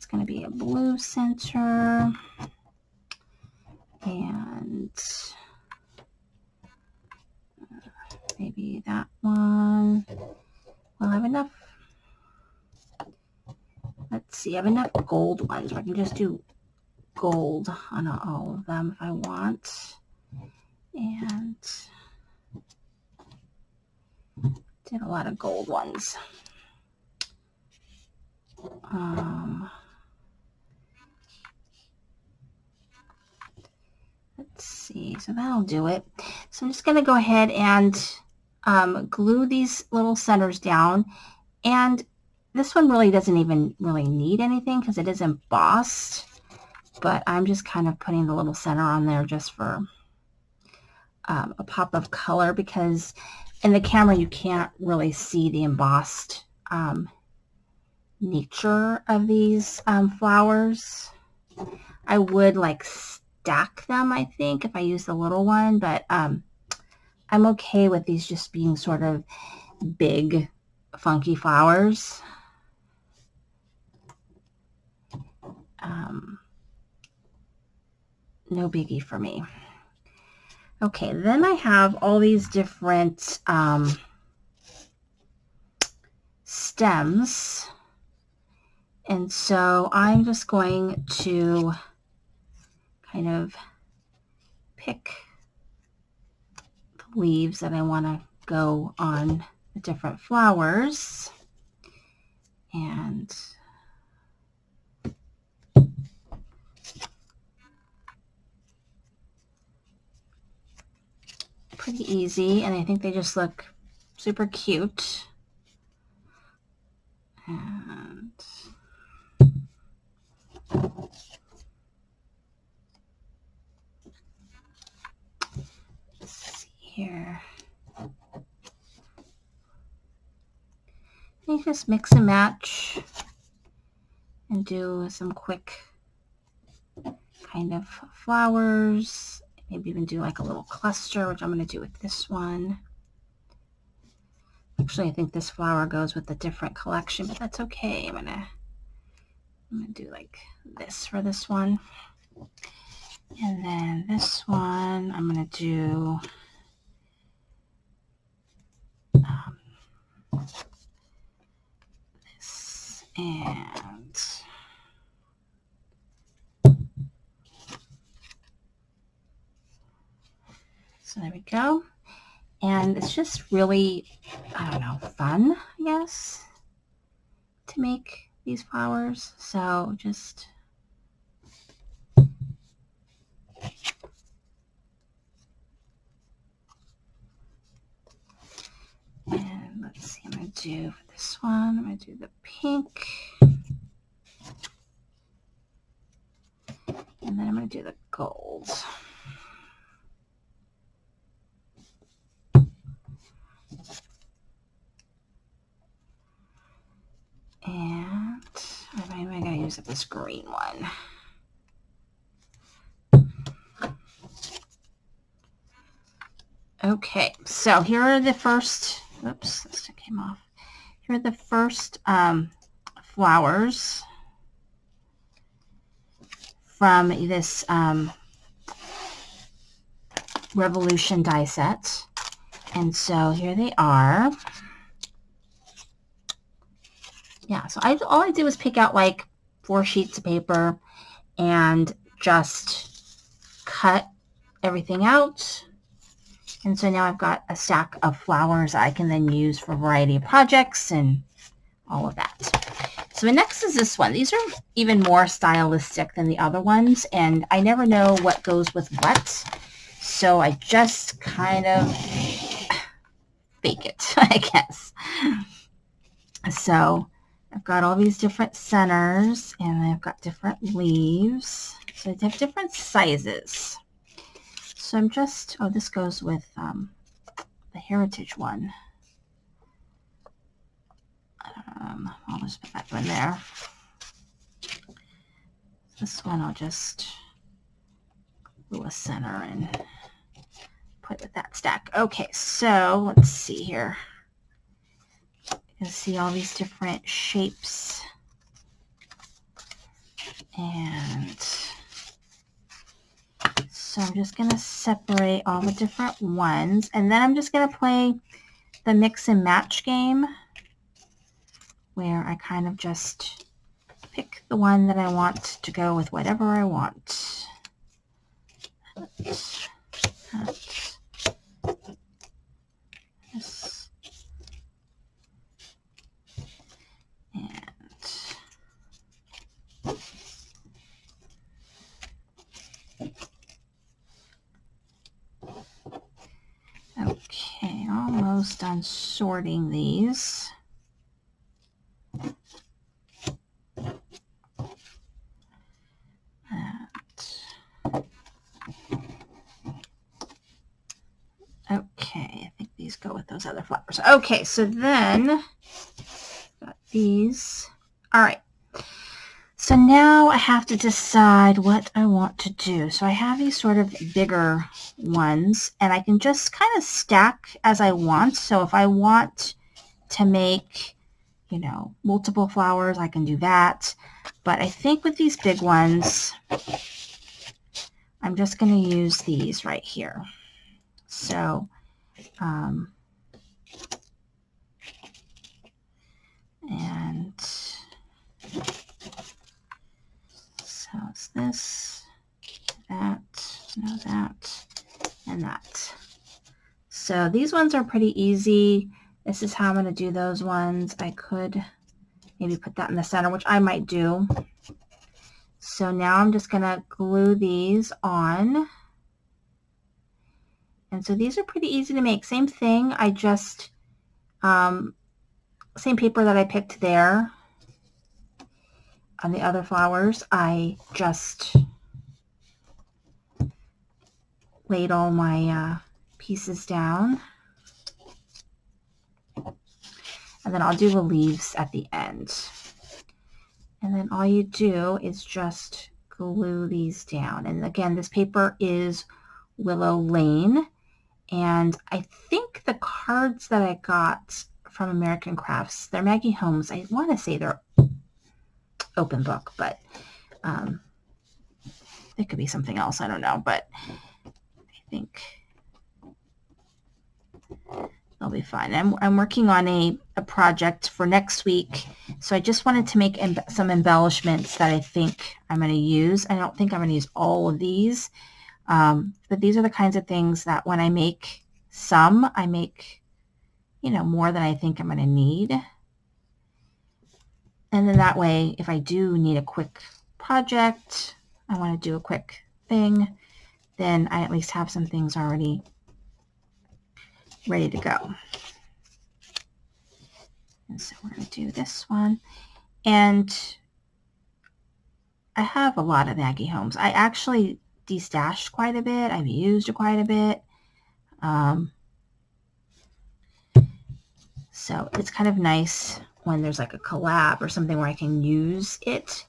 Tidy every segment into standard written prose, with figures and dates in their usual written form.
it's going to be a blue center. And maybe that one. Well, I have enough. Let's see, I have enough gold ones where I can just do gold on all of them if I want. And did a lot of gold ones. Let's see, so that'll do it. So I'm just going to go ahead and glue these little centers down. And this one really doesn't even really need anything because it is embossed. But I'm just kind of putting the little center on there just for a pop of color, because in the camera you can't really see the embossed nature of these flowers. I would like stack them, I think, if I use the little one, but I'm okay with these just being sort of big, funky flowers. No biggie for me. Okay, then I have all these different stems. And so I'm just going to kind of pick the leaves that I want to go on the different flowers. And pretty easy, and I think they just look super cute. And let's see here. You just mix and match and do some quick kind of flowers. Maybe even do like a little cluster, which I'm going to do with this one. Actually, I think this flower goes with a different collection, but that's okay. I'm gonna do like this for this one. And then this one, I'm going to do this, and so there we go. And it's just really, I don't know, fun, I guess, to make these flowers. So just and let's see, I'm going to do for this one, I'm going to do the pink. And then I'm going to do the gold. And I'm going to use up this green one. Okay, so here are the first, oops, this came off. Here are the first flowers from this Revolution die set. And so here they are. Yeah, so all I did was pick out like 4 sheets of paper and just cut everything out. And so now I've got a stack of flowers I can then use for a variety of projects and all of that. So the next is this one. These are even more stylistic than the other ones, and I never know what goes with what. So I just kind of fake it, I guess. So I've got all these different centers, and I've got different leaves. So they have different sizes. So I'm just, oh, this goes with the Heritage one. I'll just put that one there. This one I'll just glue a center and put with that stack. Okay, so let's see here. You can see all these different shapes And so I'm just going to separate all the different ones. And then I'm just going to play the mix and match game where I kind of just pick the one that I want to go with whatever I want. This. Okay, almost done sorting these. Okay, I think these go with those other flowers. Okay, so then got these. All right. So now I have to decide what I want to do. So I have these sort of bigger ones, and I can just kind of stack as I want. So if I want to make, you know, multiple flowers, I can do that. But I think with these big ones, I'm just going to use these right here. So, and so it's this, that, no, that, and that. So these ones are pretty easy. This is how I'm going to do those ones. I could maybe put that in the center, which I might do. So now I'm just going to glue these on. And so these are pretty easy to make. Same thing. I just, same paper that I picked there on the other flowers, I just laid all my pieces down. And then I'll do the leaves at the end. And then all you do is just glue these down. And again, this paper is Willow Lane. And I think the cards that I got from American Crafts, they're Maggie Holmes. I want to say they're open book, but it could be something else. I don't know, but I think they'll be fine. I'm working on a project for next week, so I just wanted to make some embellishments that I think I'm going to use. I don't think I'm going to use all of these, but these are the kinds of things that when I make some, I make, you know, more than I think I'm going to need. And then that way, if I do need a quick project, I want to do a quick thing, then I at least have some things already ready to go. And so we're going to do this one. And I have a lot of Maggie Holmes. I actually destashed quite a bit. I've used quite a bit. So it's kind of nice when there's like a collab or something where I can use it.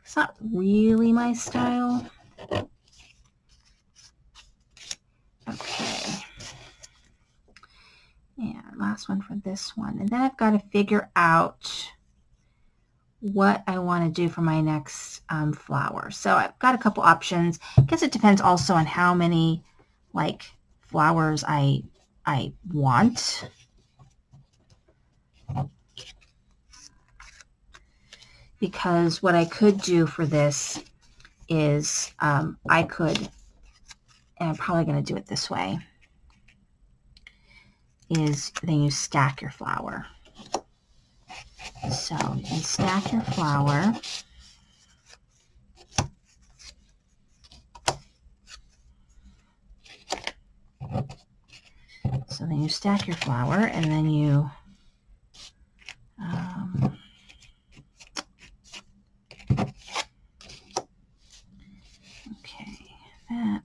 It's not really my style. Okay. And last one for this one. And then I've got to figure out what I want to do for my next flower. So I've got a couple options. I guess it depends also on how many like flowers I want. Because what I could do for this is I could, and I'm probably going to do it this way, is then you stack your flower. So you stack your flower. So then you stack your flower, and then you okay, that.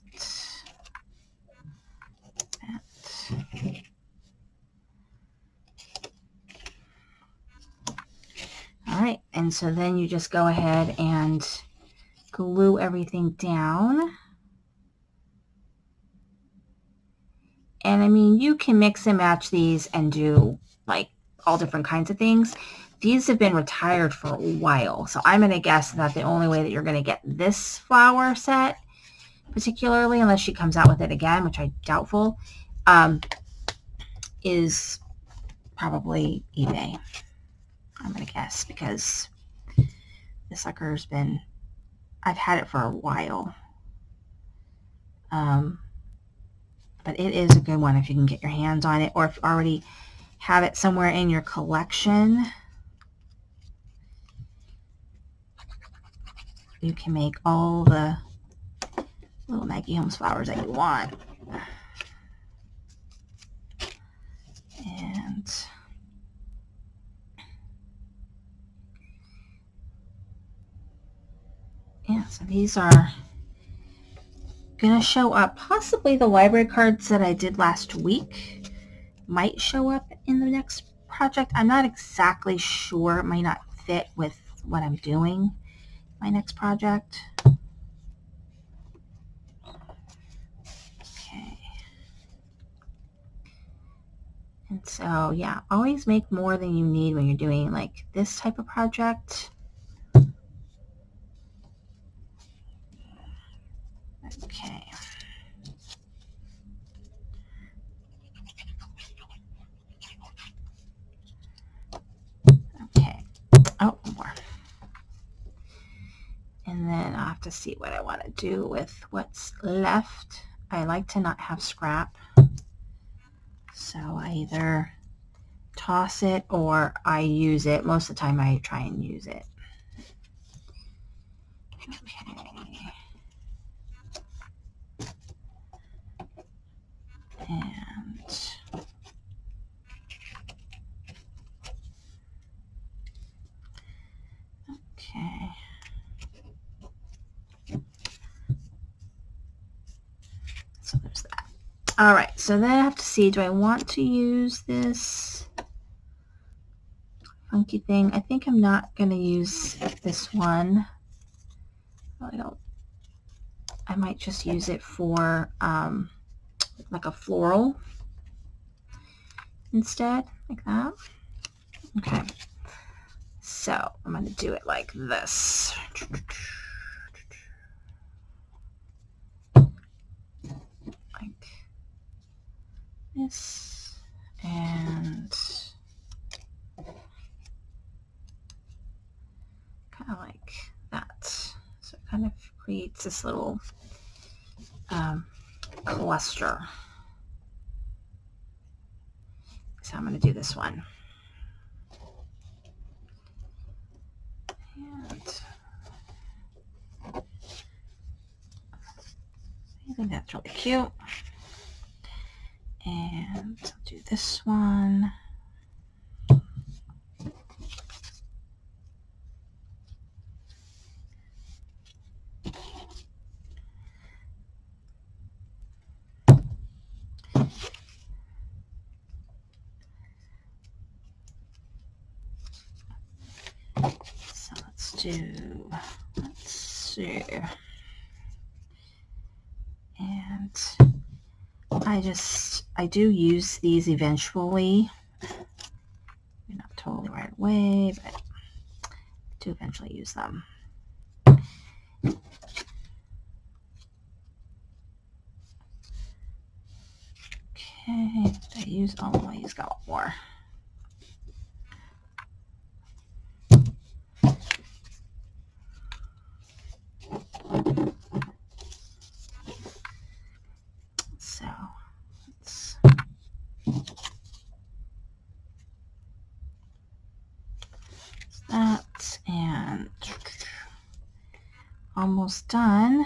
All right, and so then you just go ahead and glue everything down. And I mean, you can mix and match these and do like all different kinds of things. These have been retired for a while, so I'm going to guess that the only way that you're going to get this flower set, particularly, unless she comes out with it again, which I doubtful, is probably eBay. I'm going to guess, because the sucker's been, I've had it for a while. But it is a good one if you can get your hands on it, or if you already have it somewhere in your collection. You can make all the little Maggie Holmes flowers that you want. And yeah, so these are going to show up. Possibly the library cards that I did last week might show up in the next project. I'm not exactly sure. It might not fit with what I'm doing my next project. Okay. And so, yeah, always make more than you need when you're doing like this type of project. Okay. Okay. Oh, more. And then I'll have to see what I want to do with what's left. I like to not have scrap. So I either toss it or I use it. Most of the time I try and use it. Okay. And okay. So there's that. All right, so then I have to see, do I want to use this funky thing? I think I'm not going to use this one. I might just use it for like a floral instead, like that. Okay, so I'm going to do it like this. Like this, and kind of like that. So it kind of creates this little cluster. So I'm going to do this one. And I think that's really cute. And I'll do this one. So let's see. And I do use these eventually. Not totally right away, but I do eventually use them. Okay, I use he's got more. So let's that, and almost done.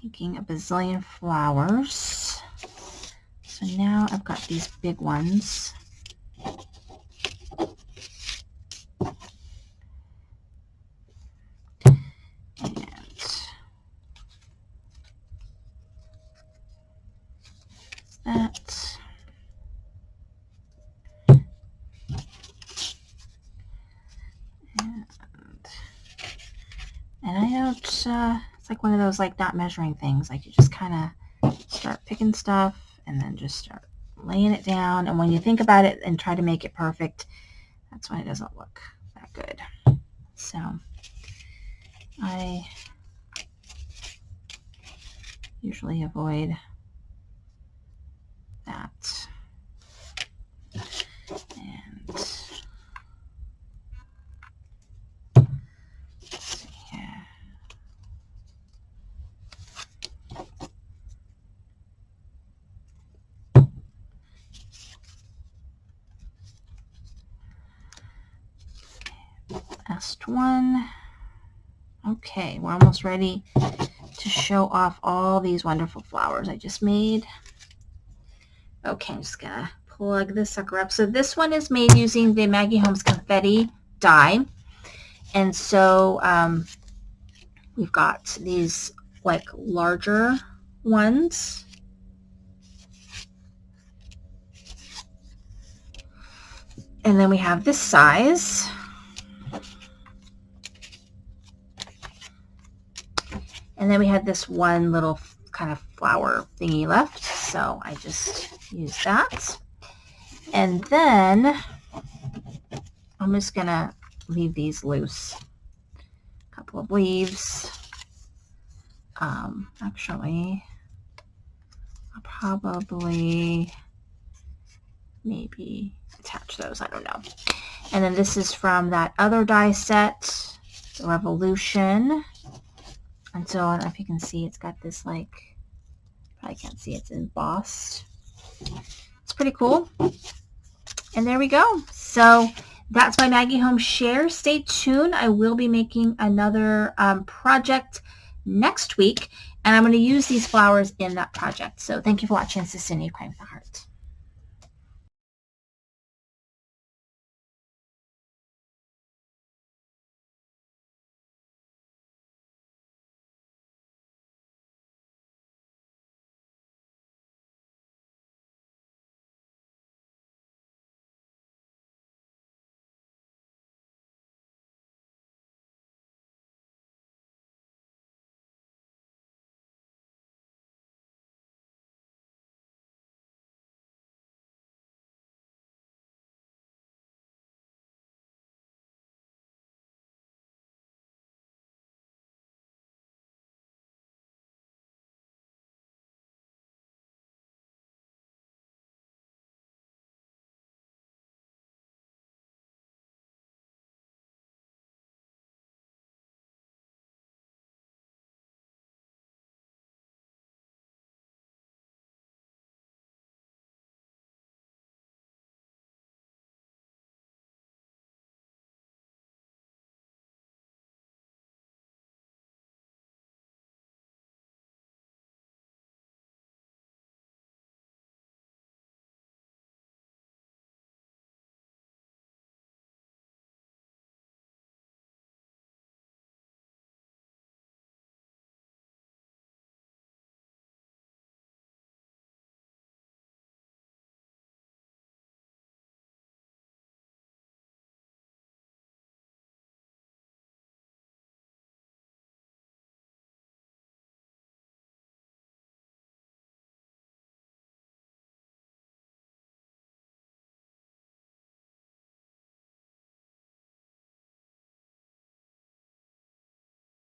Making a bazillion flowers. So now I've got these big ones. And that. And I don't, it's like one of those like not measuring things. Like you just kind of start picking stuff and then just start laying it down, and when you think about it and try to make it perfect, that's when it doesn't look that good. So I usually avoid that. And let's see here. Last one. Okay, we're almost ready to show off all these wonderful flowers I just made. Okay, I'm just gonna plug this sucker up. So this one is made using the Maggie Holmes confetti die. And so we've got these like larger ones. And then we have this size. And then we had this one little kind of flower thingy left. So I just used that. And then I'm just going to leave these loose. A couple of leaves. Actually, I'll probably maybe attach those. I don't know. And then this is from that other die set, the Revolution. And so I don't know if you can see, it's got this like, probably can't see, it's embossed. It's pretty cool. And there we go. So that's my Maggie Holmes share. Stay tuned. I will be making another project next week, and I'm going to use these flowers in that project. So thank you for watching. This is Cindy, Crying with a Heart.